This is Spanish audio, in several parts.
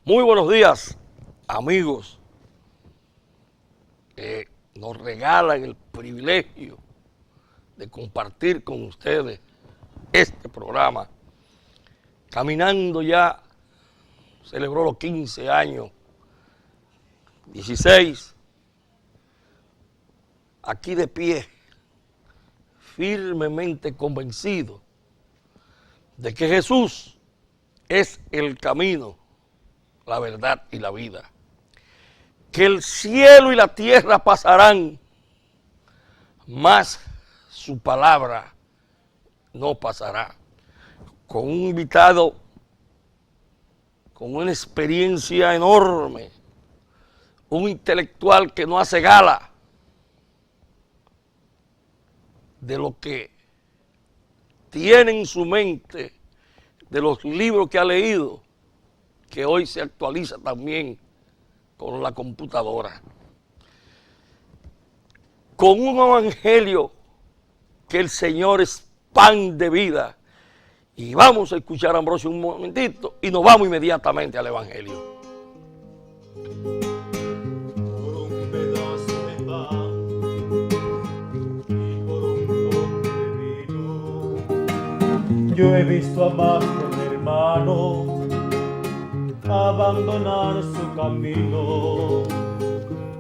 Muy buenos días, amigos, que nos regalan el privilegio de compartir con ustedes este programa. Caminando ya, celebró los 15 años, 16, aquí de pie, firmemente convencido de que Jesús es el camino, la verdad y la vida. Que el cielo y la tierra pasarán, mas su palabra no pasará. Con un invitado con una experiencia enorme, un intelectual que no hace gala de lo que tiene en su mente, de los libros que ha leído, que hoy se actualiza también con la computadora. Con un evangelio que el Señor es pan de vida. Y vamos a escuchar a Ambrosio un momentito y nos vamos inmediatamente al evangelio. Por un pedazo de pan y por un poco de vino, yo he visto a más de un hermano abandonar su camino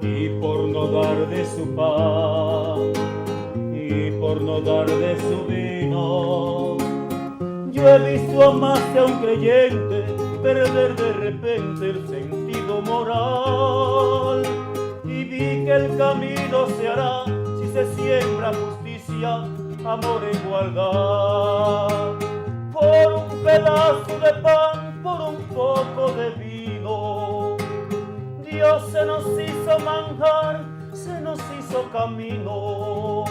y por no dar de su pan y por no dar de su vino, yo he visto a más de un creyente perder de repente el sentido moral y vi que el camino se hará si se siembra justicia, amor e igualdad. Por un pedazo de pan, por un poco de vino, Dios se nos hizo manjar, se nos hizo camino.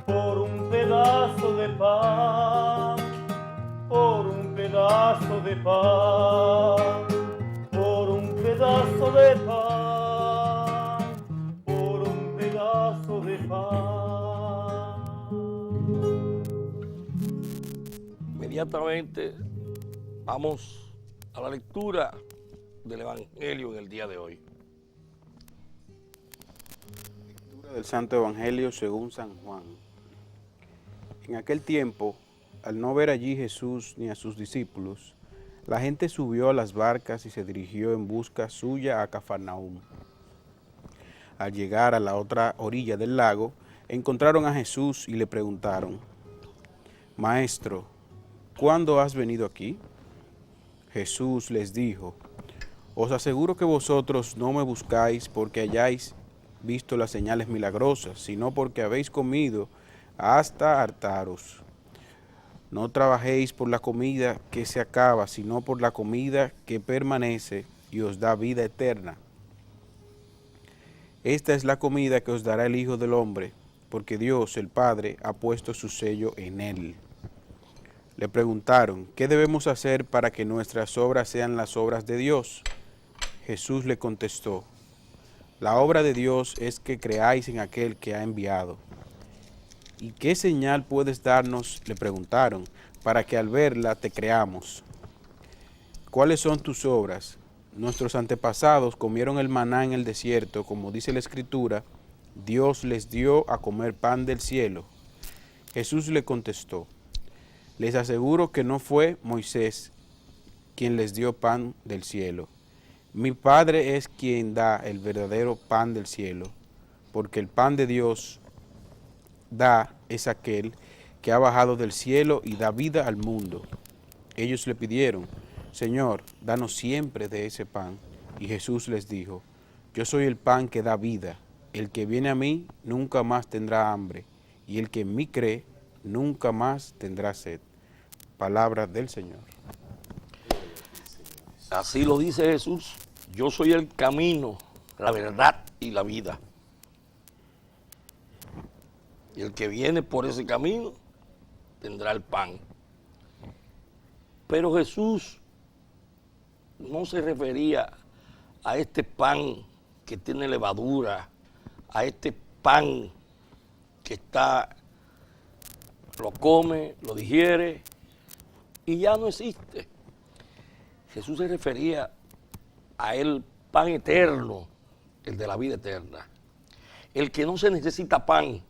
Por un pedazo de pan, por un pedazo de pan, por un pedazo de pan, por un pedazo de pan. Inmediatamente vamos a la lectura del evangelio en el día de hoy. Lectura del Santo Evangelio según San Juan. En aquel tiempo, al no ver allí Jesús ni a sus discípulos, la gente subió a las barcas y se dirigió en busca suya a Cafarnaúm. Al llegar a la otra orilla del lago, encontraron a Jesús y le preguntaron: Maestro, ¿cuándo has venido aquí? Jesús les dijo: Os aseguro que vosotros no me buscáis porque hayáis visto las señales milagrosas, sino porque habéis comido hasta hartaros. No trabajéis por la comida que se acaba, sino por la comida que permanece y os da vida eterna. Esta es la comida que os dará el Hijo del Hombre, porque Dios, el Padre, ha puesto su sello en él. Le preguntaron: ¿qué debemos hacer para que nuestras obras sean las obras de Dios? Jesús le contestó: la obra de Dios es que creáis en aquel que ha enviado. ¿Y qué señal puedes darnos?, le preguntaron, para que al verla te creamos. ¿Cuáles son tus obras? Nuestros antepasados comieron el maná en el desierto, como dice la Escritura, Dios les dio a comer pan del cielo. Jesús le contestó: les aseguro que no fue Moisés quien les dio pan del cielo. Mi Padre es quien da el verdadero pan del cielo, porque el pan de Dios es aquel que ha bajado del cielo y da vida al mundo. Ellos le pidieron: Señor, danos siempre de ese pan. Y Jesús les dijo: yo soy el pan que da vida. El que viene a mí nunca más tendrá hambre, y el que en mí cree nunca más tendrá sed. Palabra del Señor. Así lo dice Jesús: yo soy el camino, la verdad y la vida. Y el que viene por ese camino tendrá el pan. Pero Jesús no se refería a este pan que tiene levadura, a este pan que lo come, lo digiere y ya no existe. Jesús se refería a él pan eterno, el de la vida eterna. El que no se necesita pan,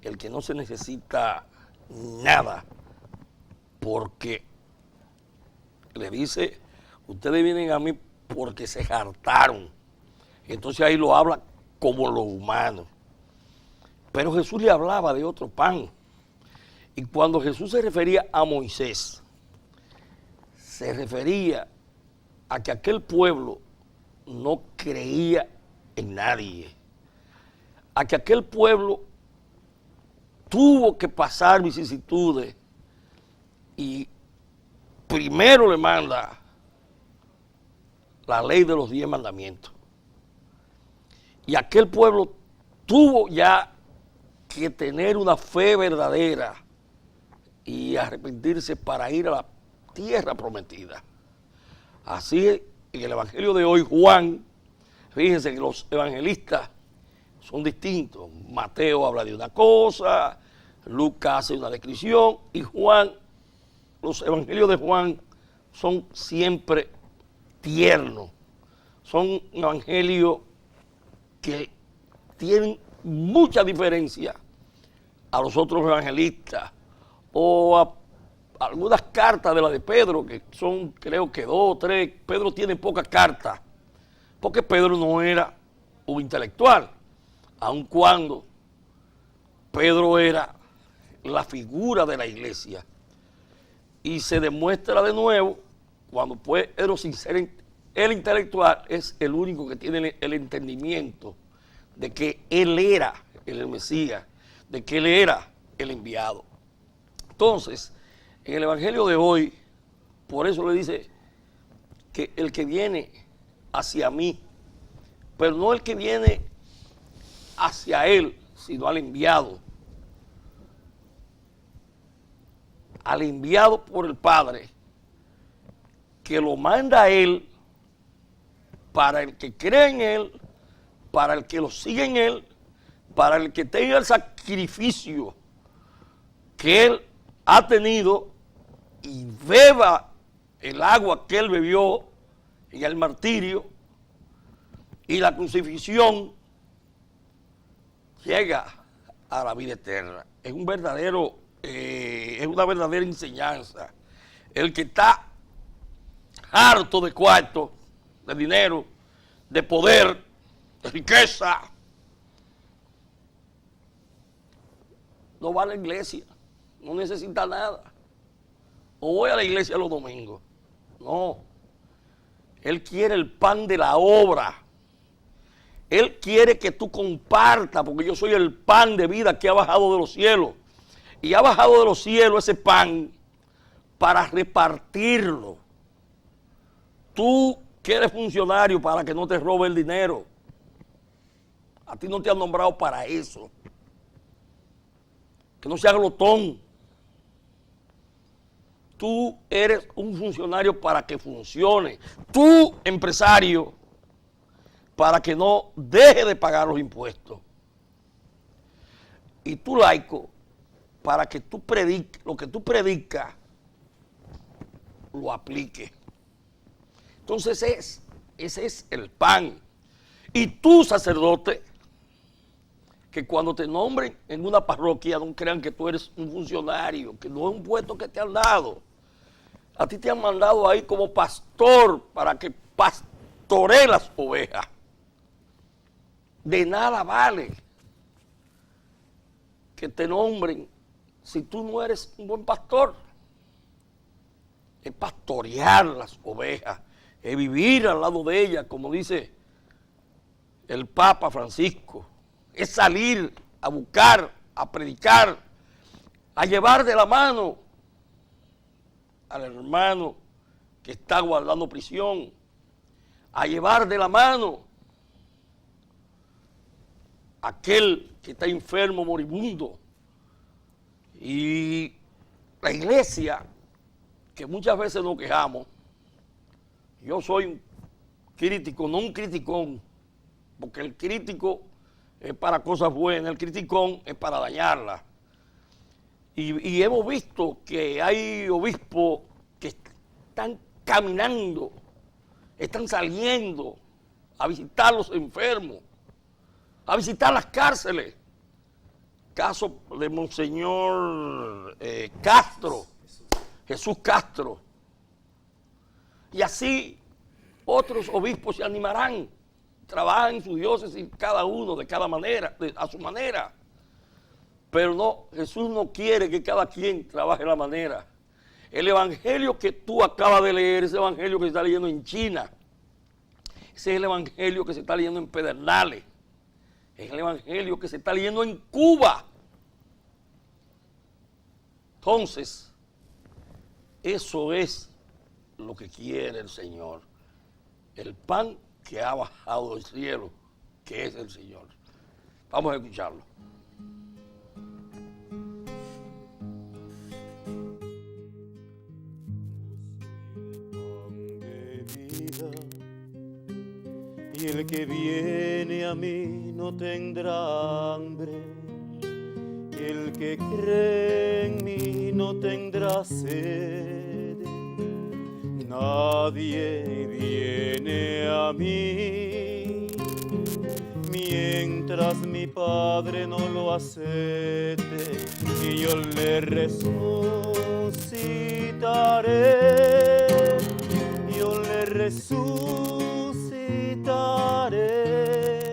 el que no se necesita nada, porque le dice, ustedes vienen a mí porque se hartaron. Entonces ahí lo habla como lo humano. Pero Jesús le hablaba de otro pan. Y cuando Jesús se refería a Moisés, se refería a que aquel pueblo no creía en nadie. A que aquel pueblo tuvo que pasar vicisitudes y primero le manda la ley de los 10 mandamientos. Y aquel pueblo tuvo ya que tener una fe verdadera y arrepentirse para ir a la tierra prometida. Así en el Evangelio de hoy, Juan, fíjense que los evangelistas son distintos. Mateo habla de una cosa, Lucas hace una descripción y Juan, los evangelios de Juan son siempre tiernos. Son evangelios que tienen mucha diferencia a los otros evangelistas o a algunas cartas de la de Pedro, que son creo que 2 o 3. Pedro tiene pocas cartas, porque Pedro no era un intelectual, aun cuando Pedro era la figura de la iglesia. Y se demuestra de nuevo cuando Pedro, sin ser el intelectual, es el único que tiene el entendimiento de que él era el Mesías, de que él era el enviado. Entonces, en el Evangelio de hoy, por eso le dice que el que viene hacia mí, pero no el que viene hacia él, sino al enviado por el Padre, que lo manda a él, para el que cree en él, para el que lo sigue en él, para el que tenga el sacrificio que él ha tenido y beba el agua que él bebió en el martirio y la crucifixión, llega a la vida eterna. Es una verdadera enseñanza. El que está harto de cuarto, de dinero, de poder, de riqueza, no va a la iglesia, no necesita nada. O voy a la iglesia los domingos. No. Él quiere el pan de la obra. Él quiere que tú compartas, porque yo soy el pan de vida que ha bajado de los cielos. Y ha bajado de los cielos ese pan para repartirlo. Tú que eres funcionario, para que no te robe el dinero. A ti no te han nombrado para eso. Que no seas glotón. Tú eres un funcionario para que funcione. Tú, empresario, para que no deje de pagar los impuestos. Y tú, laico, para que tú prediques, lo que tú predicas, lo apliques. Entonces ese es el pan. Y tú, sacerdote, que cuando te nombren en una parroquia no crean que tú eres un funcionario, que no es un puesto que te han dado. A ti te han mandado ahí como pastor para que pastoree las ovejas. De nada vale que te nombren si tú no eres un buen pastor. Es pastorear las ovejas, es vivir al lado de ellas, como dice el Papa Francisco. Es salir a buscar, a predicar, a llevar de la mano al hermano que está guardando prisión, a llevar de la mano a aquel que está enfermo, moribundo. Y la iglesia, que muchas veces nos quejamos, yo soy un crítico, no un criticón, porque el crítico es para cosas buenas, el criticón es para dañarlas. Y hemos visto que hay obispos que están caminando están saliendo a visitar a los enfermos, a visitar las cárceles. Caso de Monseñor Castro, Jesús Castro. Y así otros obispos se animarán, trabajan en su diócesis cada uno de cada manera, a su manera. Pero no, Jesús no quiere que cada quien trabaje de la manera. El evangelio que tú acabas de leer, ese evangelio que se está leyendo en China, ese es el evangelio que se está leyendo en Pedernales, es el evangelio que se está leyendo en Cuba. Entonces, eso es lo que quiere el Señor. El pan que ha bajado del cielo, que es el Señor. Vamos a escucharlo. Y el que viene a mí no tendrá hambre, el que cree en mí no tendrá sed. Nadie viene a mí mientras mi Padre no lo acepte, y yo le resucitaré, yo le resucitaré,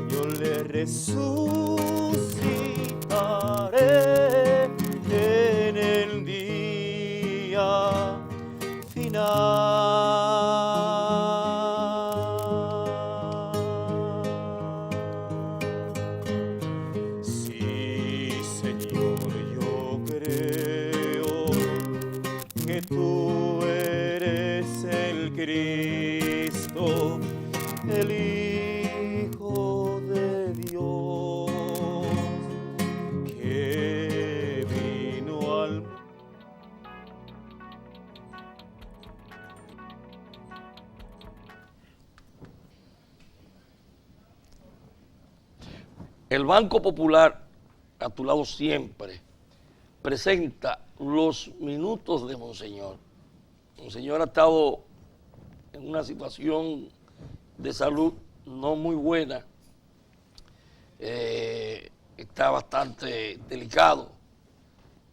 yo le resucitaré en el día final. Sí, Señor, yo creo que tú eres el Cristo, el Hijo de Dios, que vino al mundo. El Banco Popular, a tu lado siempre, presenta los minutos de Monseñor. Monseñor ha estado en una situación de salud no muy buena, está bastante delicado,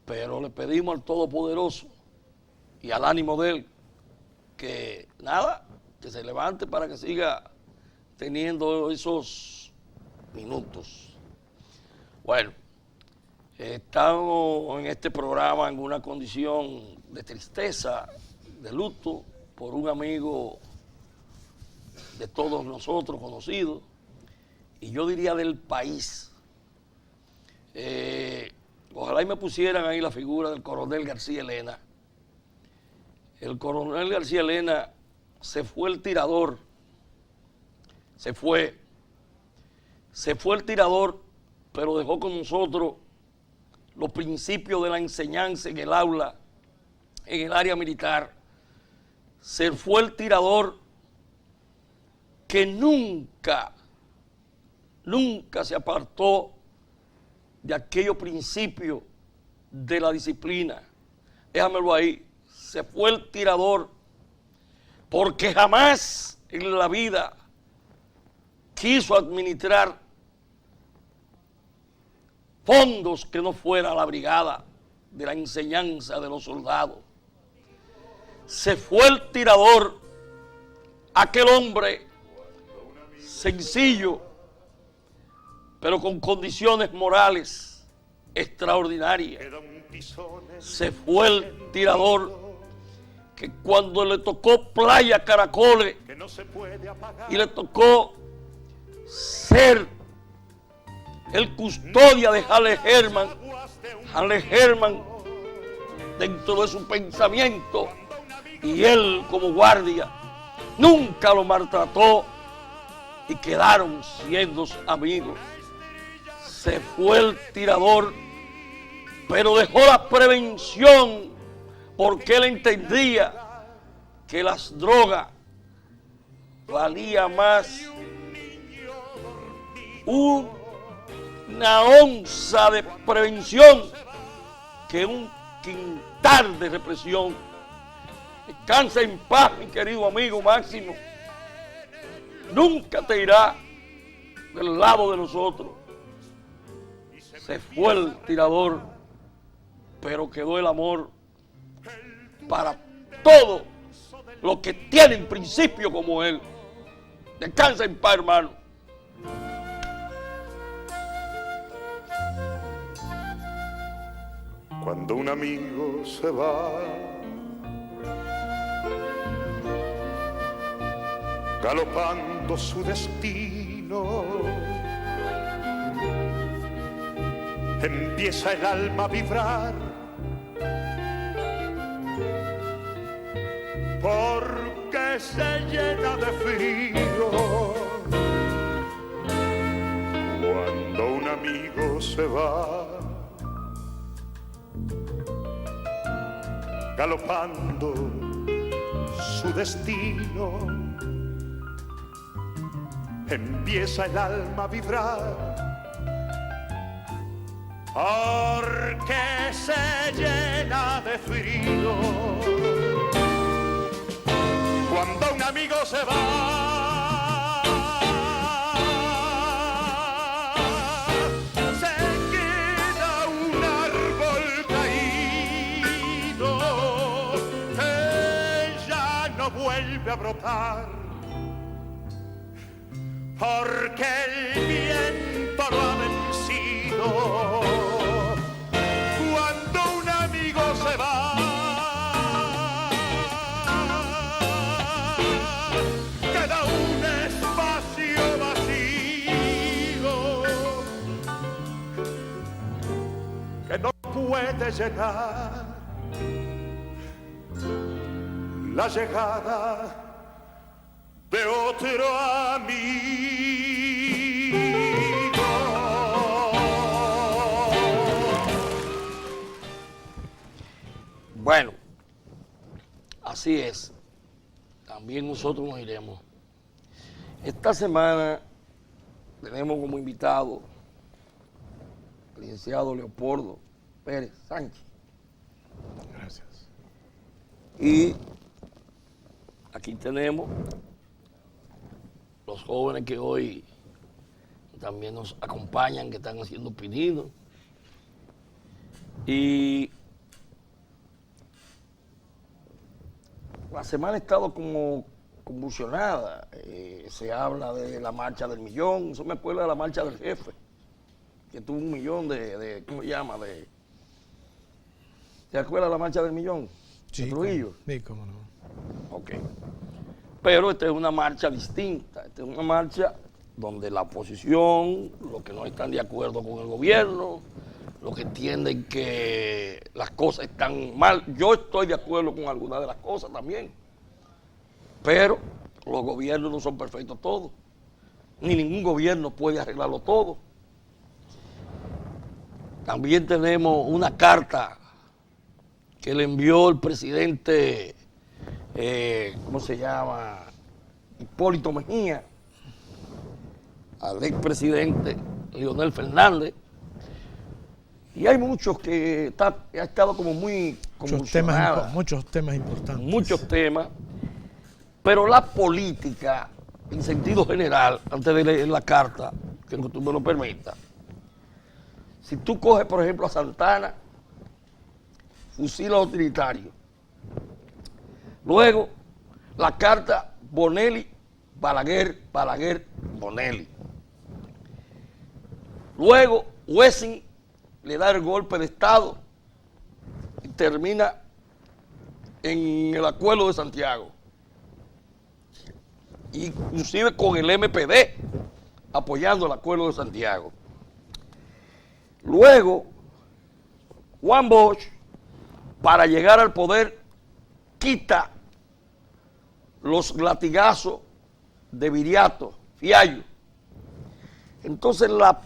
pero le pedimos al Todopoderoso y al ánimo de él que nada, que se levante para que siga teniendo esos minutos. Bueno, estamos en este programa en una condición de tristeza, de luto, por un amigo de todos nosotros conocido, y yo diría del país. Ojalá y me pusieran ahí la figura del coronel García Elena. El coronel García Elena se fue el tirador, se fue el tirador, pero dejó con nosotros los principios de la enseñanza en el aula, en el área militar. Se fue el tirador que nunca se apartó de aquellos principios de la disciplina. Déjamelo ahí. Se fue el tirador porque jamás en la vida quiso administrar fondos que no fuera la brigada de la enseñanza de los soldados. Se fue el tirador, aquel hombre sencillo, pero con condiciones morales extraordinarias. Se fue el tirador que cuando le tocó Playa Caracoles y le tocó ser el custodia de Halle Hermann dentro de su pensamiento, y él como guardia nunca lo maltrató y quedaron siendo amigos. Se fue el tirador, pero dejó la prevención porque él entendía que las drogas valía más una onza de prevención que un quintal de represión. Descansa en paz, mi querido amigo Máximo. Nunca te irá del lado de nosotros. Se fue el tirador, pero quedó el amor para todos los que tienen principio como él. Descansa en paz, hermano. Cuando un amigo se va, galopando su destino, empieza el alma a vibrar, porque se llena de frío. Cuando un amigo se va, galopando su destino, empieza el alma a vibrar, porque se llena de frío. Cuando un amigo se va, se queda un árbol caído que ya no vuelve a brotar, porque el viento lo ha vencido. Cuando un amigo se va, queda un espacio vacío que no puede llenar la llegada de otro amigo. Bueno, así es. También nosotros nos iremos. Esta semana tenemos como invitado al licenciado Leopoldo Pérez Sánchez. Gracias. Y aquí tenemos los jóvenes que hoy también nos acompañan, que están haciendo pedidos. Y la semana ha estado como convulsionada. Se habla de la marcha del millón. Eso me acuerda de la marcha del jefe, que tuvo 1 millón de ¿cómo se llama? ¿Te acuerdas de la marcha del millón? Sí, de Trujillo. Sí, cómo no. Ok. Pero esta es una marcha distinta. Esta es una marcha donde la oposición, los que no están de acuerdo con el gobierno, los que entienden que las cosas están mal. Yo estoy de acuerdo con algunas de las cosas también. Pero los gobiernos no son perfectos todos. Ni ningún gobierno puede arreglarlo todo. También tenemos una carta que le envió el presidente, ¿cómo se llama? Hipólito Mejía, al expresidente Leonel Fernández. Y hay muchos que ha estado como muy convulsionada. Muchos temas importantes. Muchos temas. Pero la política, en sentido general, antes de leer la carta, que tú me lo permitas, si tú coges, por ejemplo, a Santana, fusila a los trinitarios. Luego, la carta Bonelli, Balaguer, Bonelli. Luego, Wessing le da el golpe de Estado y termina en el Acuerdo de Santiago. Inclusive con el MPD apoyando el Acuerdo de Santiago. Luego, Juan Bosch, para llegar al poder, quita los latigazos de Viriato, Fiallo. Entonces la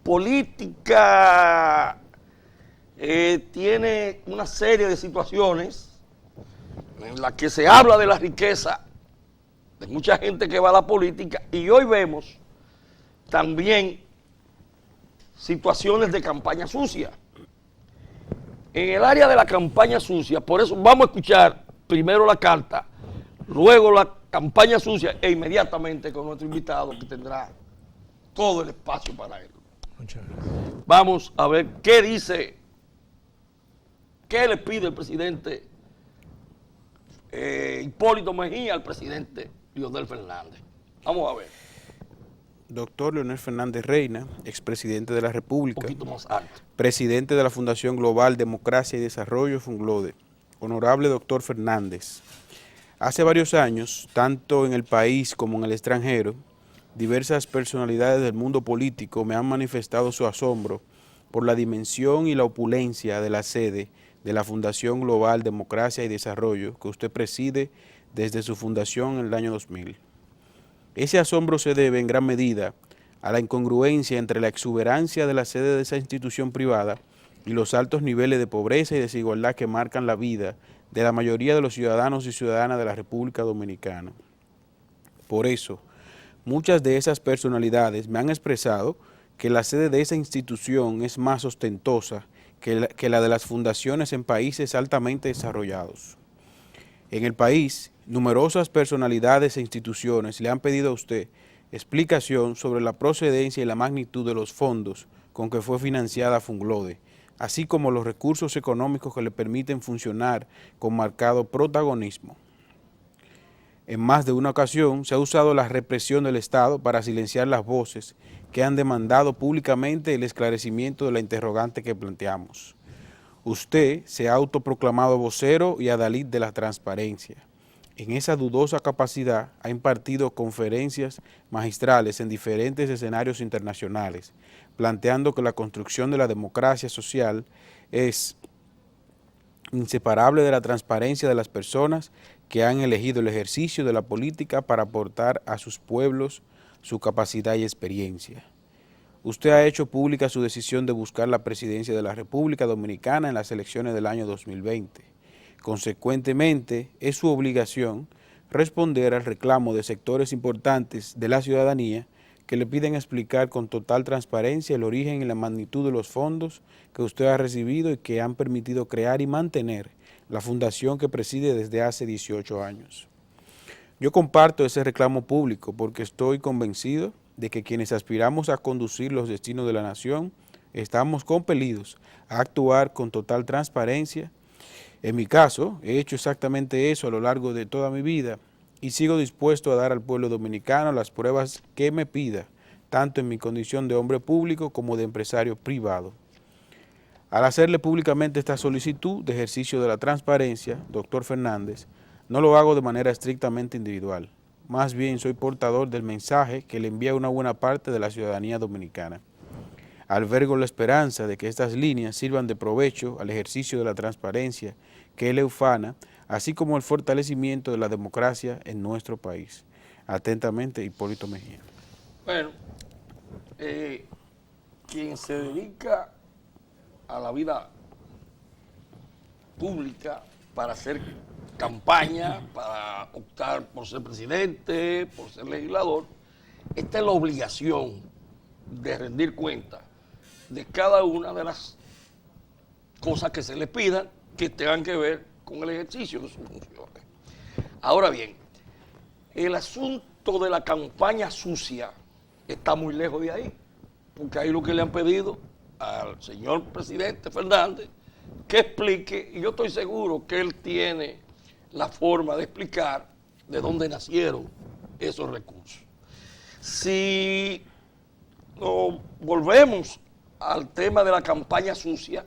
política tiene una serie de situaciones en las que se habla de la riqueza de mucha gente que va a la política, y hoy vemos también situaciones de campaña sucia. En el área de la campaña sucia, por eso vamos a escuchar primero la carta, luego la campaña sucia e inmediatamente con nuestro invitado que tendrá todo el espacio para él. Muchas gracias. Vamos a ver qué dice, qué le pide el presidente Hipólito Mejía al presidente Leonel Fernández. Vamos a ver. Doctor Leonel Fernández Reina, expresidente de la Un República, poquito más alto. presidente de la Fundación Global Democracia y Desarrollo, Funglode. Honorable doctor Fernández, hace varios años, tanto en el país como en el extranjero, diversas personalidades del mundo político me han manifestado su asombro por la dimensión y la opulencia de la sede de la Fundación Global Democracia y Desarrollo que usted preside desde su fundación en el año 2000. Ese asombro se debe en gran medida a la incongruencia entre la exuberancia de la sede de esa institución privada y los altos niveles de pobreza y desigualdad que marcan la vida de la mayoría de los ciudadanos y ciudadanas de la República Dominicana. Por eso, muchas de esas personalidades me han expresado que la sede de esa institución es más ostentosa que la de las fundaciones en países altamente desarrollados. En el país, numerosas personalidades e instituciones le han pedido a usted explicación sobre la procedencia y la magnitud de los fondos con que fue financiada Funglode, así como los recursos económicos que le permiten funcionar con marcado protagonismo. En más de una ocasión se ha usado la represión del Estado para silenciar las voces que han demandado públicamente el esclarecimiento de la interrogante que planteamos. Usted se ha autoproclamado vocero y adalid de la transparencia. En esa dudosa capacidad ha impartido conferencias magistrales en diferentes escenarios internacionales, planteando que la construcción de la democracia social es inseparable de la transparencia de las personas que han elegido el ejercicio de la política para aportar a sus pueblos su capacidad y experiencia. Usted ha hecho pública su decisión de buscar la presidencia de la República Dominicana en las elecciones del año 2020. Consecuentemente, es su obligación responder al reclamo de sectores importantes de la ciudadanía que le piden explicar con total transparencia el origen y la magnitud de los fondos que usted ha recibido y que han permitido crear y mantener la fundación que preside desde hace 18 años. Yo comparto ese reclamo público porque estoy convencido de que quienes aspiramos a conducir los destinos de la nación estamos compelidos a actuar con total transparencia. En mi caso, he hecho exactamente eso a lo largo de toda mi vida y sigo dispuesto a dar al pueblo dominicano las pruebas que me pida, tanto en mi condición de hombre público como de empresario privado. Al hacerle públicamente esta solicitud de ejercicio de la transparencia, doctor Fernández, no lo hago de manera estrictamente individual. Más bien soy portador del mensaje que le envía una buena parte de la ciudadanía dominicana. Albergo la esperanza de que estas líneas sirvan de provecho al ejercicio de la transparencia que él ufana, así como el fortalecimiento de la democracia en nuestro país. Atentamente, Hipólito Mejía. Bueno, quien se dedica a la vida pública para hacer campaña, para optar por ser presidente, por ser legislador, esta es la obligación de rendir cuenta de cada una de las cosas que se le pidan que tengan que ver con el ejercicio de sus funciones. Ahora bien, el asunto de la campaña sucia está muy lejos de ahí, porque ahí lo que le han pedido al señor presidente Fernández que explique, y yo estoy seguro que él tiene la forma de explicar de dónde nacieron esos recursos. Si nos volvemos al tema de la campaña sucia,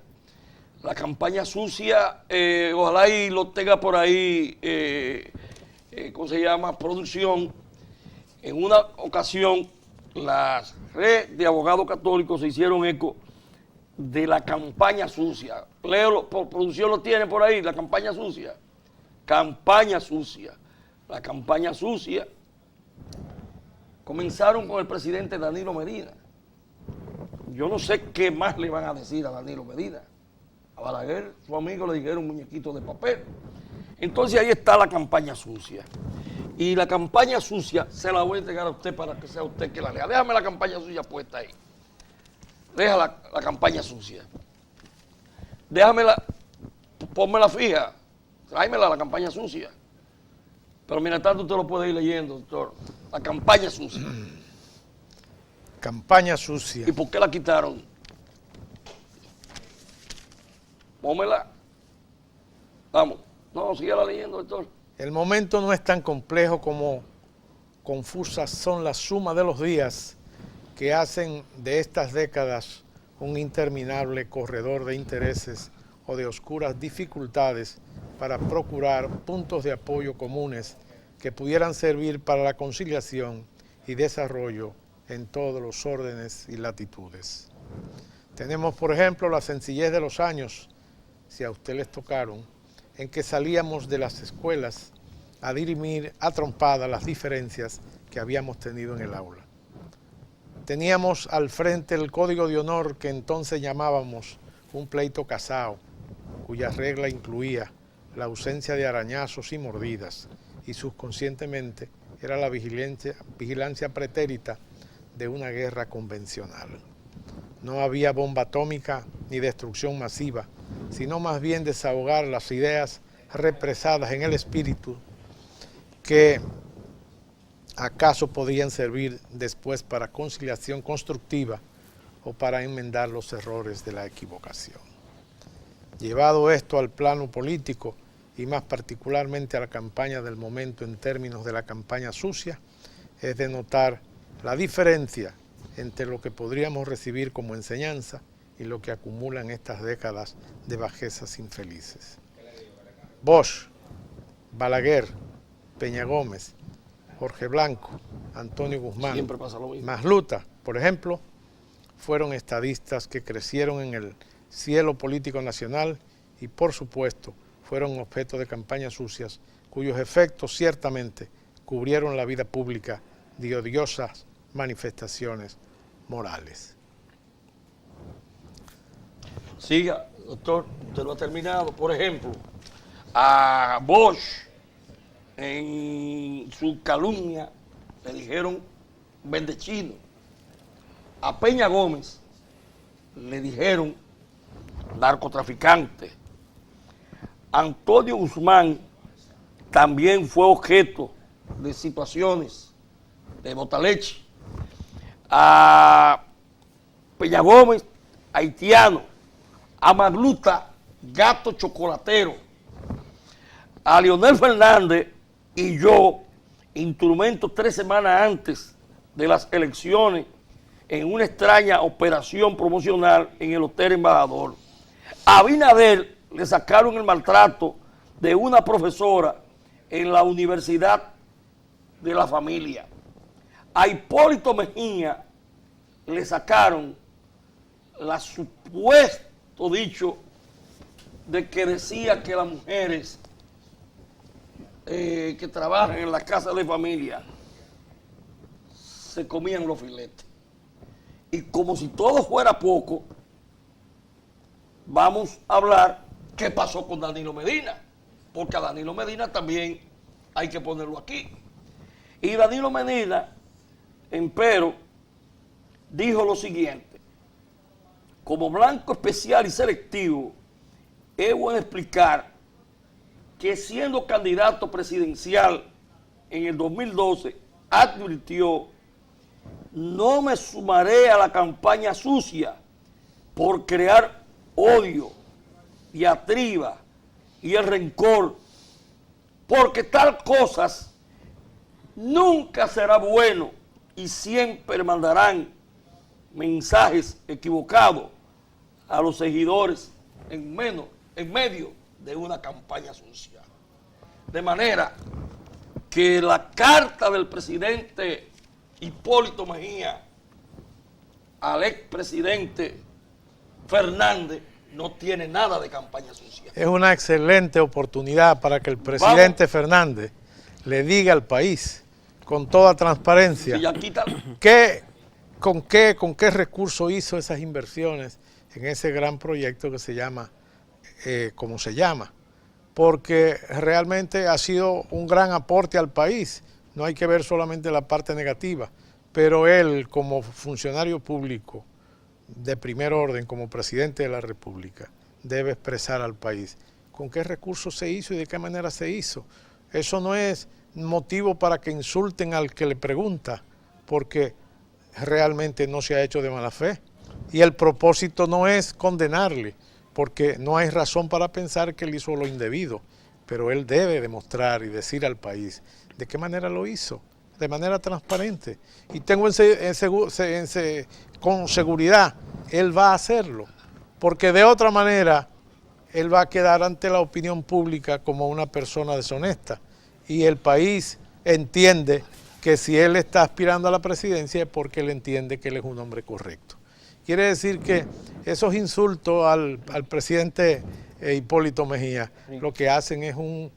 ojalá y lo tenga por ahí, ¿cómo se llama? Producción. En una ocasión, la red de abogados católicos se hicieron eco de la campaña sucia. Leo, producción lo tiene por ahí, la campaña sucia. Campaña sucia. La campaña sucia comenzaron con el presidente Danilo Medina. Yo no sé qué más le van a decir a Danilo Medina. A Balaguer, su amigo, le dijeron muñequito de papel. Entonces ahí está la campaña sucia. Y la campaña sucia se la voy a entregar a usted para que sea usted que la lea. Déjame la campaña sucia puesta ahí. Deja la campaña sucia. Déjamela, pónmela fija, Tráemela, la campaña sucia. Pero mientras tanto usted lo puede ir leyendo, doctor. La campaña sucia. Campaña sucia. ¿Y por qué la quitaron? Pómela. Vamos. No, síguela leyendo, doctor. El momento no es tan complejo como confusas son las sumas de los días que hacen de estas décadas un interminable corredor de intereses o de oscuras dificultades para procurar puntos de apoyo comunes que pudieran servir para la conciliación y desarrollo en todos los órdenes y latitudes. Tenemos, por ejemplo, la sencillez de los años, si a usted les tocaron, en que salíamos de las escuelas a dirimir a trompadas las diferencias que habíamos tenido en el aula. Teníamos al frente el código de honor que entonces llamábamos un pleito casado, cuya regla incluía la ausencia de arañazos y mordidas, y subconscientemente era la vigilancia pretérita de una guerra convencional. No había bomba atómica ni destrucción masiva, sino más bien desahogar las ideas represadas en el espíritu que acaso podían servir después para conciliación constructiva o para enmendar los errores de la equivocación. Llevado esto al plano político y más particularmente a la campaña del momento en términos de la campaña sucia, es de notar la diferencia entre lo que podríamos recibir como enseñanza y lo que acumulan estas décadas de bajezas infelices. Bosch, Balaguer, Peña Gómez, Jorge Blanco, Antonio Guzmán, Siempre pasa lo mismo. Masluta, por ejemplo, fueron estadistas que crecieron en el cielo político nacional y, por supuesto, fueron objeto de campañas sucias cuyos efectos ciertamente cubrieron la vida pública de odiosas manifestaciones morales. Siga, doctor, usted lo ha terminado. Por ejemplo, a Bosch, en su calumnia, le dijeron vendechino. A Peña Gómez le dijeron narcotraficante. Antonio Guzmán también fue objeto de situaciones de botaleche. A Peña Gómez, haitiano. A Magluta, gato chocolatero. A Leonel Fernández y yo, instrumento 3 semanas antes de las elecciones en una extraña operación promocional en el Hotel Embajador. A Abinader le sacaron el maltrato de una profesora en la Universidad de la Familia. A Hipólito Mejía le sacaron la supuesto dicho de que decía que las mujeres que trabajan en la casa de familia se comían los filetes. Y como si todo fuera poco, vamos a hablar qué pasó con Danilo Medina, porque a Danilo Medina también hay que ponerlo aquí. Y Danilo Medina, empero, dijo lo siguiente: como blanco especial y selectivo, es bueno explicar que siendo candidato presidencial en el 2012, advirtió: no me sumaré a la campaña sucia por crear odio, diatriba y el rencor, porque tal cosas nunca será bueno y siempre mandarán mensajes equivocados a los seguidores en medio de una campaña sucia. De manera que la carta del presidente Hipólito Mejía al expresidente Fernández no tiene nada de campaña sucia. Es una excelente oportunidad para que el presidente Fernández le diga al país con toda transparencia con qué recurso hizo esas inversiones en ese gran proyecto que se llama como se llama, porque realmente ha sido un gran aporte al país. No hay que ver solamente la parte negativa, pero él como funcionario público de primer orden, como presidente de la República, debe expresar al país con qué recursos se hizo y de qué manera se hizo. Eso no es motivo para que insulten al que le pregunta, porque realmente no se ha hecho de mala fe. Y el propósito no es condenarle, porque no hay razón para pensar que él hizo lo indebido, pero él debe demostrar y decir al país de qué manera lo hizo, de manera transparente. Y tengo con seguridad, él va a hacerlo, porque de otra manera él va a quedar ante la opinión pública como una persona deshonesta. Y el país entiende que si él está aspirando a la presidencia es porque él entiende que él es un hombre correcto. Quiere decir que esos insultos al presidente Hipólito Mejía lo que hacen es un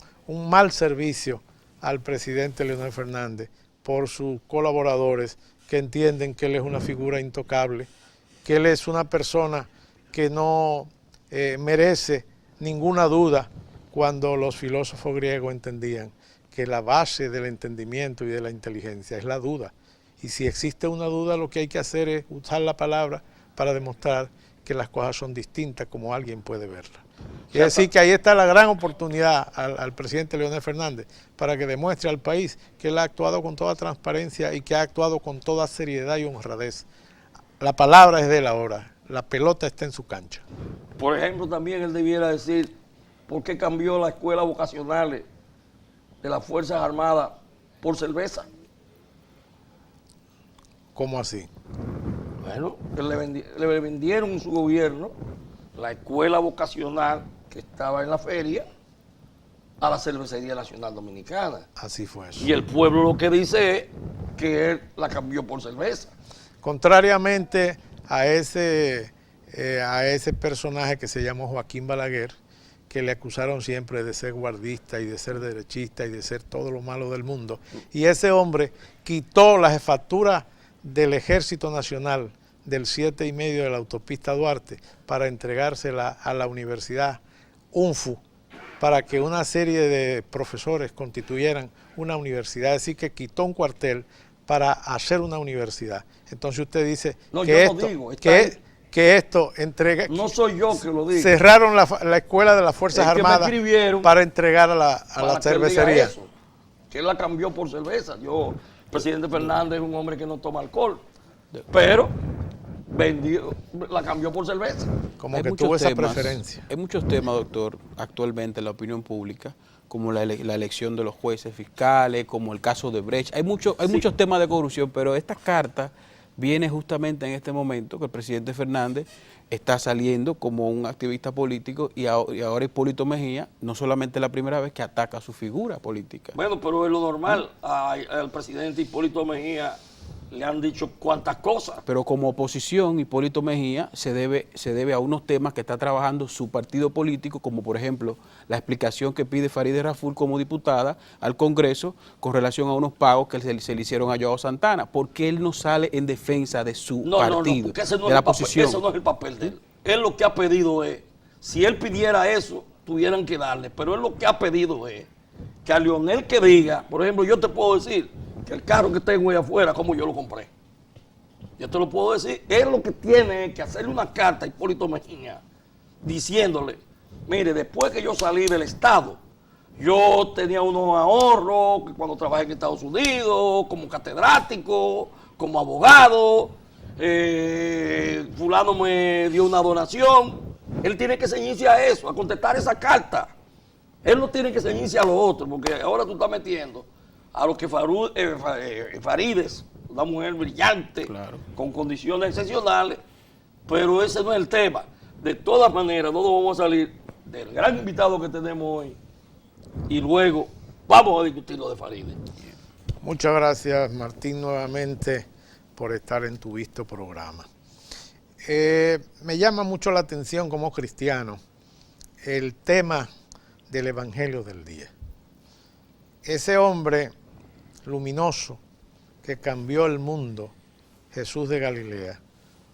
mal servicio al presidente Leonel Fernández por sus colaboradores que entienden que él es una figura intocable, que él es una persona que no merece ninguna duda, cuando los filósofos griegos entendían que la base del entendimiento y de la inteligencia es la duda. Y si existe una duda, lo que hay que hacer es usar la palabra para demostrar que las cosas son distintas como alguien puede verlas. Es decir, que ahí está la gran oportunidad al presidente Leonel Fernández para que demuestre al país que él ha actuado con toda transparencia y que ha actuado con toda seriedad y honradez. La palabra es de él ahora, la pelota está en su cancha. Por ejemplo, también él debiera decir por qué cambió las escuelas vocacionales de las Fuerzas Armadas por cerveza. ¿Cómo así? Bueno, que le vendieron en su gobierno la escuela vocacional que estaba en la feria a la Cervecería Nacional Dominicana. Así fue eso. Y el pueblo lo que dice es que él la cambió por cerveza. Contrariamente a ese personaje que se llamó Joaquín Balaguer, que le acusaron siempre de ser guardista y de ser derechista y de ser todo lo malo del mundo. Y ese hombre quitó la jefatura del Ejército Nacional del 7,5 de la autopista Duarte para entregársela a la Universidad UNFU, para que una serie de profesores constituyeran una universidad. Es decir, que quitó un cuartel para hacer una universidad. Entonces usted dice no, que, yo esto, no digo, que esto entrega... No soy yo que lo digo. Cerraron la escuela de las Fuerzas Armadas para entregar a la cervecería. Eso, que él la cambió por cerveza. El presidente Fernández es un hombre que no toma alcohol, pero la cambió por cerveza. Como que tuvo esa preferencia. Hay muchos temas, doctor, actualmente en la opinión pública, como la elección de los jueces fiscales, como el caso de Brecht. Hay muchos temas de corrupción, pero esta carta viene justamente en este momento que el presidente Fernández está saliendo como un activista político y ahora Hipólito Mejía, no solamente la primera vez que ataca su figura política. Bueno, pero es lo normal. Al presidente Hipólito Mejía le han dicho cuantas cosas. Pero como oposición, Hipólito Mejía se debe a unos temas que está trabajando su partido político, como por ejemplo la explicación que pide Farideh Raful como diputada al Congreso con relación a unos pagos que se le hicieron a Joao Santana. ¿Por qué él no sale en defensa de su partido, porque ese no de la oposición? Eso no es el papel de él. Él lo que ha pedido es, si él pidiera eso, tuvieran que darle, pero él lo que ha pedido es que a Leonel que diga, por ejemplo, yo te puedo decir que el carro que tengo ahí afuera, como yo lo compré. Yo te lo puedo decir. Él lo que tiene es que hacerle una carta a Hipólito Mejía diciéndole, mire, después que yo salí del Estado, yo tenía unos ahorros que cuando trabajé en Estados Unidos, como catedrático, como abogado, fulano me dio una donación. Él tiene que ceñirse a eso, a contestar esa carta. Él no tiene que ceñirse a lo otro, porque ahora tú estás metiendo a lo que Farides, una mujer brillante, claro, con condiciones excepcionales, pero ese no es el tema. De todas maneras, no nos vamos a salir del gran invitado que tenemos hoy y luego vamos a discutir lo de Farides. Muchas gracias, Martín, nuevamente por estar en tu visto programa. Me llama mucho la atención como cristiano el tema del Evangelio del día. Ese hombre luminoso que cambió el mundo, Jesús de Galilea,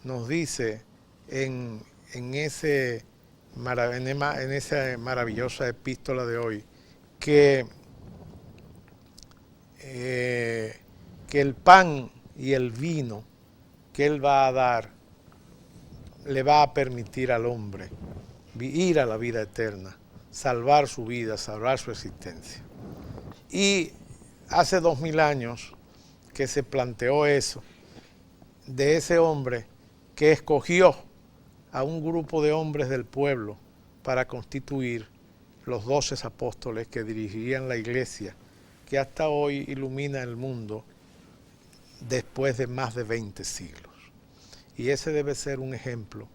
nos dice en esa maravillosa epístola de hoy que el pan y el vino que Él va a dar le va a permitir al hombre ir a la vida eterna salvar su vida, salvar su existencia. Y hace 2000 años que se planteó eso, de ese hombre que escogió a un grupo de hombres del pueblo para constituir los 12 apóstoles que dirigirían la iglesia, que hasta hoy ilumina el mundo después de más de 20 siglos. Y ese debe ser un ejemplo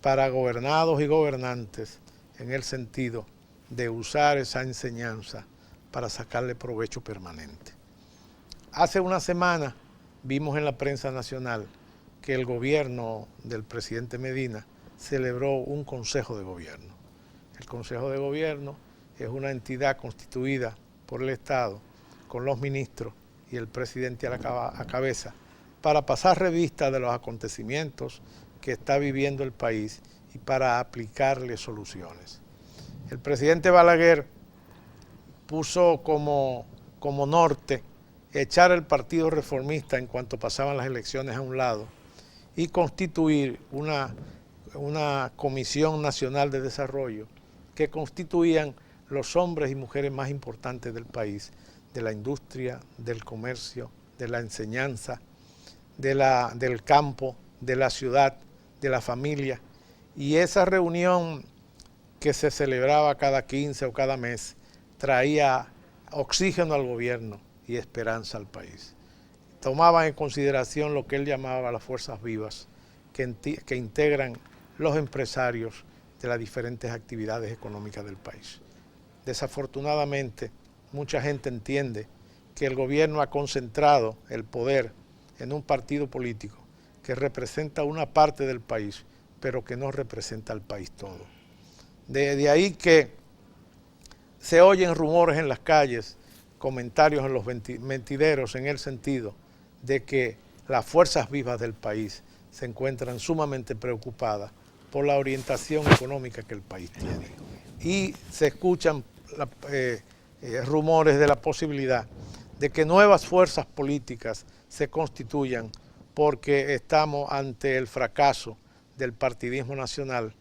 para gobernados y gobernantes en el sentido de usar esa enseñanza para sacarle provecho permanente. Hace una semana vimos en la prensa nacional que el gobierno del presidente Medina celebró un consejo de gobierno. El consejo de gobierno es una entidad constituida por el Estado con los ministros y el presidente a la cabeza para pasar revista de los acontecimientos que está viviendo el país y para aplicarle soluciones. El presidente Balaguer puso como norte echar el Partido Reformista en cuanto pasaban las elecciones a un lado y constituir una Comisión Nacional de Desarrollo que constituían los hombres y mujeres más importantes del país, de la industria, del comercio, de la enseñanza, del campo, de la ciudad, de la familia. Y esa reunión que se celebraba cada 15 o cada mes traía oxígeno al gobierno y esperanza al país. Tomaban en consideración lo que él llamaba las fuerzas vivas que integran los empresarios de las diferentes actividades económicas del país. Desafortunadamente, mucha gente entiende que el gobierno ha concentrado el poder en un partido político que representa una parte del país, pero que no representa al país todo. De ahí que se oyen rumores en las calles, comentarios en los mentideros en el sentido de que las fuerzas vivas del país se encuentran sumamente preocupadas por la orientación económica que el país tiene. Y se escuchan rumores de la posibilidad de que nuevas fuerzas políticas se constituyan porque estamos ante el fracaso del partidismo nacional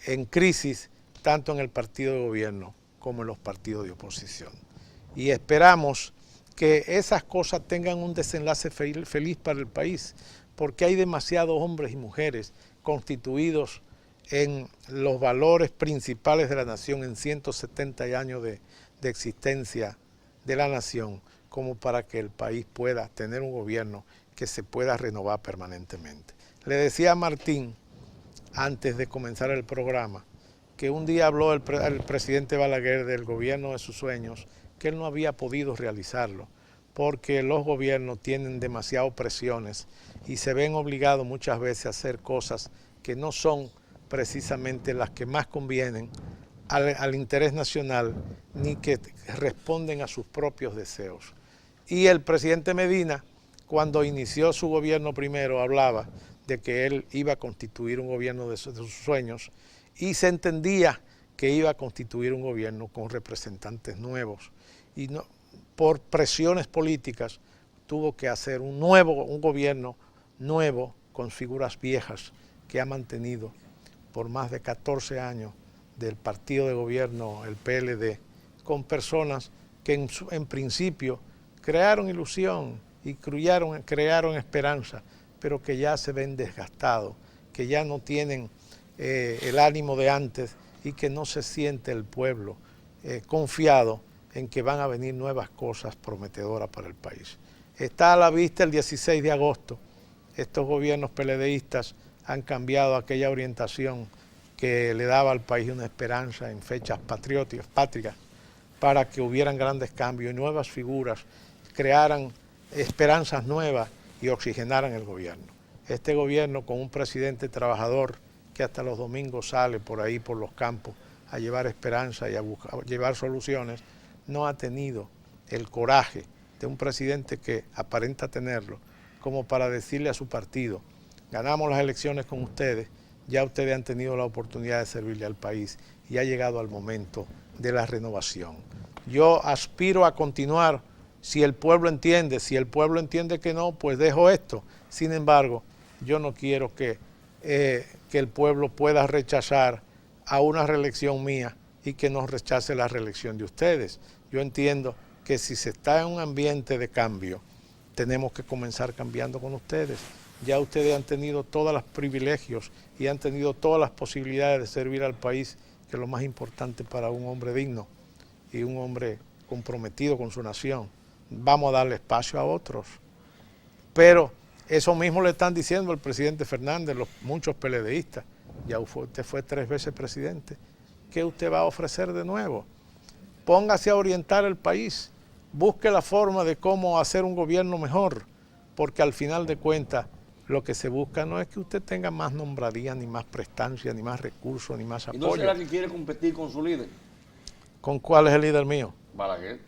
en crisis tanto en el partido de gobierno como en los partidos de oposición. Y esperamos que esas cosas tengan un desenlace feliz para el país, porque hay demasiados hombres y mujeres constituidos en los valores principales de la nación en 170 años de existencia de la nación, como para que el país pueda tener un gobierno que se pueda renovar permanentemente. Le decía a Martín, antes de comenzar el programa, que un día habló el presidente Balaguer del gobierno de sus sueños, que él no había podido realizarlo, porque los gobiernos tienen demasiadas presiones y se ven obligados muchas veces a hacer cosas que no son precisamente las que más convienen al interés nacional, ni que responden a sus propios deseos. Y el presidente Medina, cuando inició su gobierno primero, hablaba de que él iba a constituir un gobierno de sus sueños y se entendía que iba a constituir un gobierno con representantes nuevos. Y no, por presiones políticas tuvo que hacer un gobierno nuevo con figuras viejas que ha mantenido por más de 14 años del partido de gobierno, el PLD, con personas que en principio crearon ilusión y crearon esperanza, pero que ya se ven desgastados, que ya no tienen el ánimo de antes y que no se siente el pueblo confiado en que van a venir nuevas cosas prometedoras para el país. Está a la vista el 16 de agosto. Estos gobiernos PLDistas han cambiado aquella orientación que le daba al país una esperanza en fechas patrióticas para que hubieran grandes cambios y nuevas figuras, crearan esperanzas nuevas y oxigenaran el gobierno. Este gobierno, con un presidente trabajador que hasta los domingos sale por ahí, por los campos, a llevar esperanza y a llevar soluciones, no ha tenido el coraje de un presidente que aparenta tenerlo, como para decirle a su partido: ganamos las elecciones con ustedes, ya ustedes han tenido la oportunidad de servirle al país y ha llegado el momento de la renovación. Yo aspiro a continuar si el pueblo entiende que no, pues dejo esto. Sin embargo, yo no quiero que el pueblo pueda rechazar a una reelección mía y que no rechace la reelección de ustedes. Yo entiendo que si se está en un ambiente de cambio, tenemos que comenzar cambiando con ustedes. Ya ustedes han tenido todos los privilegios y han tenido todas las posibilidades de servir al país, que es lo más importante para un hombre digno y un hombre comprometido con su nación. Vamos a darle espacio a otros. Pero eso mismo le están diciendo al presidente Fernández, muchos PLDistas. Ya usted fue 3 veces presidente. ¿Qué usted va a ofrecer de nuevo? Póngase a orientar el país. Busque la forma de cómo hacer un gobierno mejor, porque al final de cuentas lo que se busca no es que usted tenga más nombradía, ni más prestancia, ni más recursos, ni más apoyo. ¿Y no será que quiere competir con su líder? ¿Con cuál es el líder mío? Balaguer.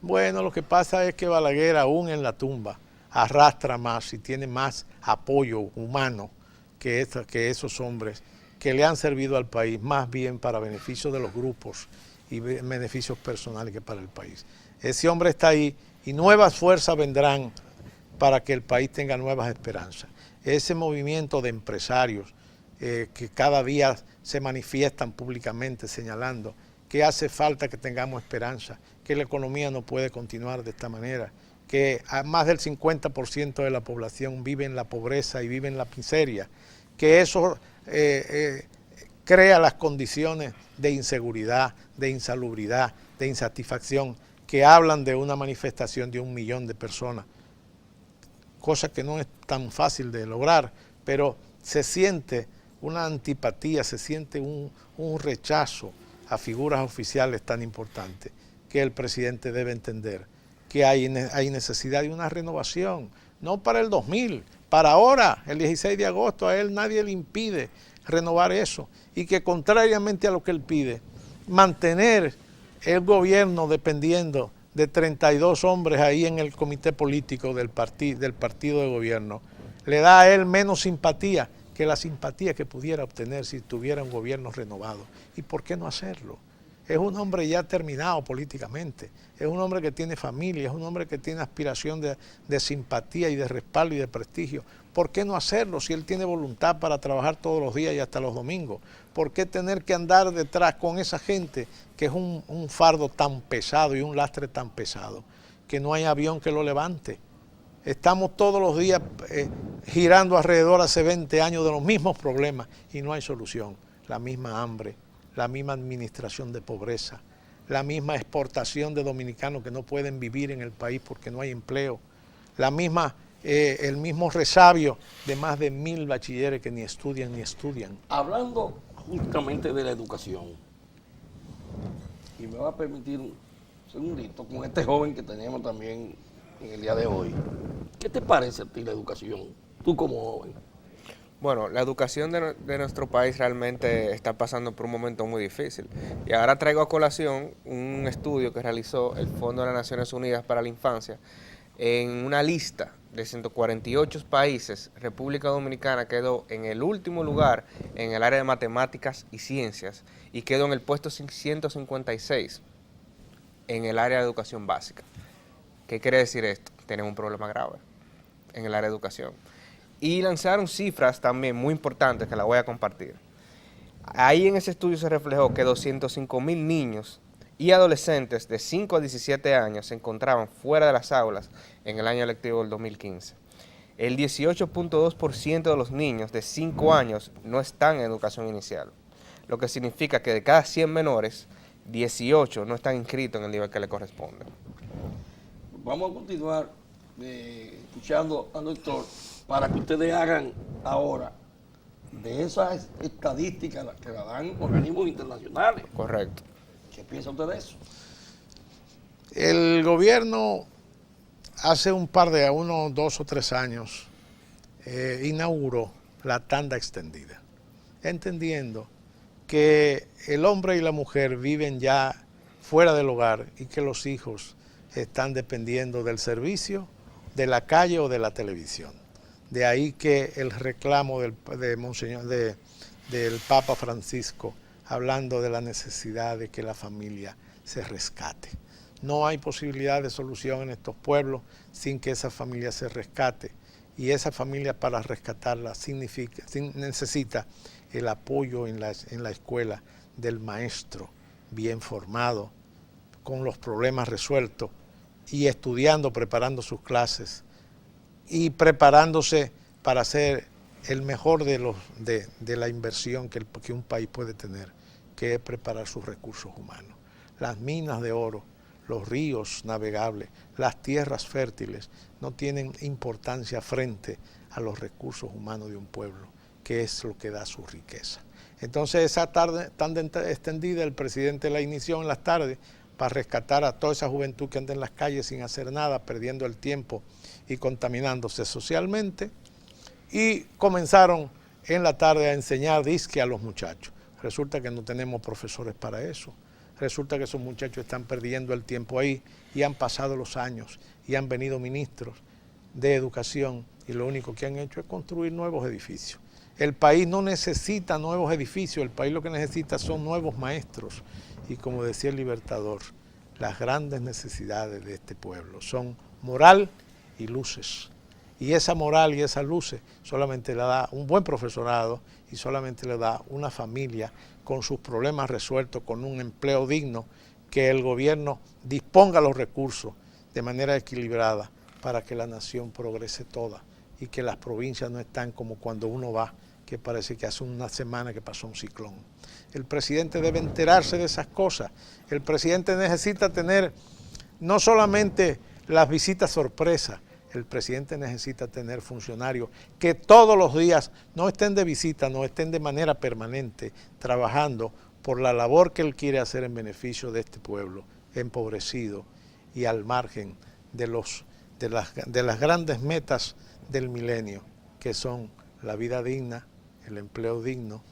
Bueno, lo que pasa es que Balaguer, aún en la tumba, arrastra más y tiene más apoyo humano que esos hombres que le han servido al país, más bien para beneficio de los grupos y beneficios personales que para el país. Ese hombre está ahí y nuevas fuerzas vendrán para que el país tenga nuevas esperanzas. Ese movimiento de empresarios que cada día se manifiestan públicamente señalando que hace falta que tengamos esperanza, que la economía no puede continuar de esta manera, que más del 50% de la población vive en la pobreza y vive en la miseria, que eso crea las condiciones de inseguridad, de insalubridad, de insatisfacción, que hablan de una manifestación de 1 millón de personas, cosa que no es tan fácil de lograr, pero se siente una antipatía, se siente un rechazo a figuras oficiales tan importantes que el presidente debe entender que hay necesidad de una renovación, no para el 2000, para ahora, el 16 de agosto, a él nadie le impide renovar eso, y que contrariamente a lo que él pide, mantener el gobierno dependiendo de 32 hombres ahí en el comité político del partido de gobierno, le da a él menos simpatía que la simpatía que pudiera obtener si tuviera un gobierno renovado. ¿Y por qué no hacerlo? Es un hombre ya terminado políticamente, es un hombre que tiene familia, es un hombre que tiene aspiración de simpatía y de respaldo y de prestigio. ¿Por qué no hacerlo si él tiene voluntad para trabajar todos los días y hasta los domingos? ¿Por qué tener que andar detrás con esa gente que es un fardo tan pesado y un lastre tan pesado que no hay avión que lo levante? Estamos todos los días girando alrededor hace 20 años de los mismos problemas y no hay solución. La misma hambre, la misma administración de pobreza, la misma exportación de dominicanos que no pueden vivir en el país porque no hay empleo, el mismo resabio de más de 1000 bachilleres que ni estudian. Hablando justamente de la educación, y me va a permitir un segundito con este joven que tenemos también en el día de hoy. ¿Qué te parece a ti la educación, tú como joven? Bueno, la educación de nuestro país realmente está pasando por un momento muy difícil. Y ahora traigo a colación un estudio que realizó el Fondo de las Naciones Unidas para la Infancia. En una lista de 148 países, República Dominicana quedó en el último lugar en el área de matemáticas y ciencias y quedó en el puesto 156 en el área de educación básica. ¿Qué quiere decir esto? Tenemos un problema grave en el área de educación. Y lanzaron cifras también muy importantes que las voy a compartir. Ahí en ese estudio se reflejó que 205,000 niños y adolescentes de 5 a 17 años se encontraban fuera de las aulas en el año lectivo del 2015. El 18.2% de los niños de 5 años no están en educación inicial, lo que significa que de cada 100 menores, 18 no están inscritos en el nivel que le corresponde. Vamos a continuar escuchando al doctor para que ustedes hagan ahora de esas estadísticas que la dan organismos internacionales. Correcto. ¿Qué piensa usted de eso? El gobierno hace unos 2 o 3 años inauguró la tanda extendida, entendiendo que el hombre y la mujer viven ya fuera del hogar y que los hijos están dependiendo del servicio, de la calle o de la televisión. De ahí que el reclamo del Papa Francisco, hablando de la necesidad de que la familia se rescate. No hay posibilidad de solución en estos pueblos sin que esa familia se rescate. Y esa familia, para rescatarla necesita el apoyo en la escuela del maestro, bien formado, con los problemas resueltos y estudiando, preparando sus clases y preparándose para hacer el mejor de la inversión que un país puede tener, que es preparar sus recursos humanos. Las minas de oro, los ríos navegables, las tierras fértiles no tienen importancia frente a los recursos humanos de un pueblo, que es lo que da su riqueza. Entonces esa tarde tan extendida el presidente la inició en las tardes para rescatar a toda esa juventud que anda en las calles sin hacer nada, perdiendo el tiempo y contaminándose socialmente, y comenzaron en la tarde a enseñar disque a los muchachos. Resulta que no tenemos profesores para eso. Resulta que esos muchachos están perdiendo el tiempo ahí y han pasado los años y han venido ministros de educación y lo único que han hecho es construir nuevos edificios. El país no necesita nuevos edificios, el país lo que necesita son nuevos maestros. Y como decía el Libertador, las grandes necesidades de este pueblo son moral y luces. Y esa moral y esas luces solamente la da un buen profesorado y solamente le da una familia con sus problemas resueltos, con un empleo digno, que el gobierno disponga los recursos de manera equilibrada para que la nación progrese toda y que las provincias no están como cuando uno va, que parece que hace una semana que pasó un ciclón. El presidente debe enterarse de esas cosas. El presidente necesita tener no solamente las visitas sorpresas, el presidente necesita tener funcionarios que todos los días no estén de visita, no estén de manera permanente trabajando por la labor que él quiere hacer en beneficio de este pueblo empobrecido y al margen de las grandes metas del milenio, que son la vida digna, el empleo digno,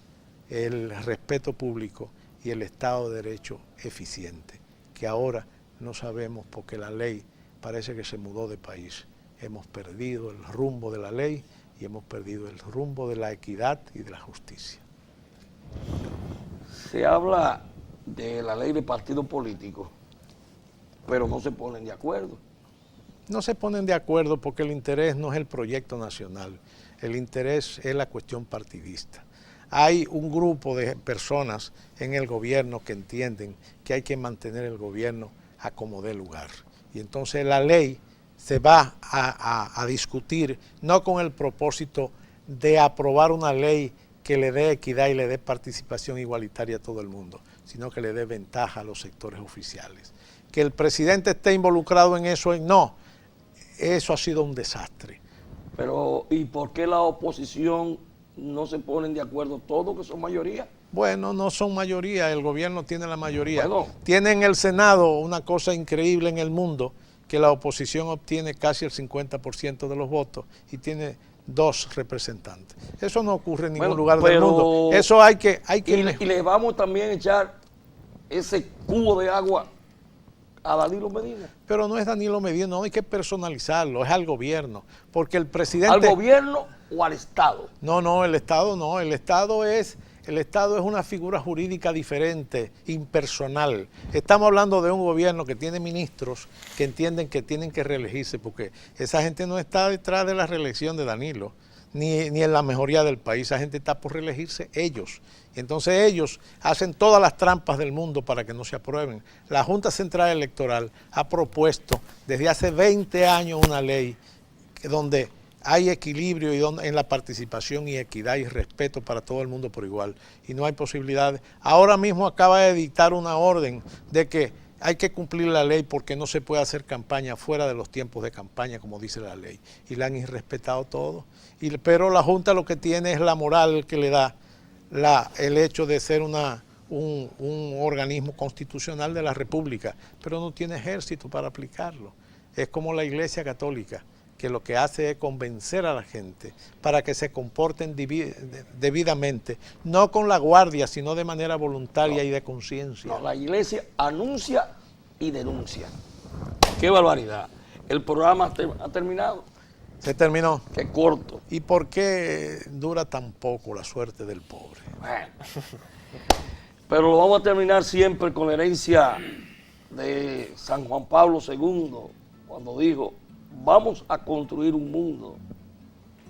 el respeto público y el Estado de Derecho eficiente, que ahora no sabemos porque la ley parece que se mudó de país. Hemos perdido el rumbo de la ley y hemos perdido el rumbo de la equidad y de la justicia. Se habla de la ley de partidos políticos, pero no se ponen de acuerdo. No se ponen de acuerdo porque el interés no es el proyecto nacional, el interés es la cuestión partidista. Hay un grupo de personas en el gobierno que entienden que hay que mantener el gobierno a como dé lugar. Y entonces la ley se va a discutir no con el propósito de aprobar una ley que le dé equidad y le dé participación igualitaria a todo el mundo, sino que le dé ventaja a los sectores oficiales. Que el presidente esté involucrado en eso, no, eso ha sido un desastre. Pero, ¿y por qué la oposición no se ponen de acuerdo todos, que son mayoría? Bueno, no son mayoría, el gobierno tiene la mayoría. Bueno. Tiene en el Senado una cosa increíble en el mundo, que la oposición obtiene casi el 50% de los votos y tiene 2 representantes. Eso no ocurre en ningún lugar del mundo. Eso hay que y le vamos también a echar ese cubo de agua a Danilo Medina. Pero no es Danilo Medina, no hay que personalizarlo, es al gobierno, porque el presidente... ¿Al gobierno o al Estado? No, el Estado no, el Estado es una figura jurídica diferente, impersonal. Estamos hablando de un gobierno que tiene ministros que entienden que tienen que reelegirse, porque esa gente no está detrás de la reelección de Danilo, ni en la mejoría del país, esa gente está por reelegirse ellos. Y entonces ellos hacen todas las trampas del mundo para que no se aprueben. La Junta Central Electoral ha propuesto desde hace 20 años una ley donde hay equilibrio en la participación y equidad y respeto para todo el mundo por igual. Y no hay posibilidades. Ahora mismo acaba de dictar una orden de que hay que cumplir la ley porque no se puede hacer campaña fuera de los tiempos de campaña, como dice la ley. Y la han irrespetado todo. Pero la Junta lo que tiene es la moral que le da el hecho de ser un organismo constitucional de la República, pero no tiene ejército para aplicarlo. Es como la Iglesia Católica, que lo que hace es convencer a la gente para que se comporten debidamente, no con la guardia, sino de manera voluntaria y de conciencia. No, la Iglesia anuncia y denuncia. ¡Qué barbaridad! El programa ha terminado. Se terminó. ¡Qué corto! ¿Y por qué dura tan poco la suerte del pobre? Bueno, pero lo vamos a terminar siempre con la herencia de San Juan Pablo II, cuando dijo: vamos a construir un mundo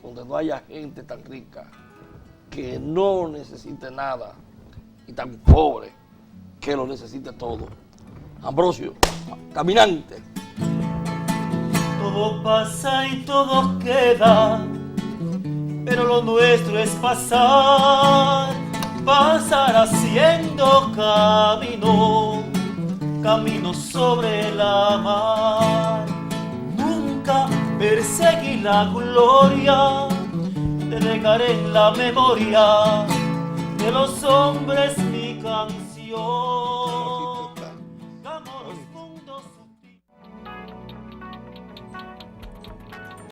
donde no haya gente tan rica, que no necesite nada, y tan pobre que lo necesite todo. Ambrosio, caminante. Todo pasa y todo queda, pero lo nuestro es pasar, pasar haciendo camino, camino sobre la mar. Nunca perseguí la gloria, te dejaré en la memoria de los hombres mi canción.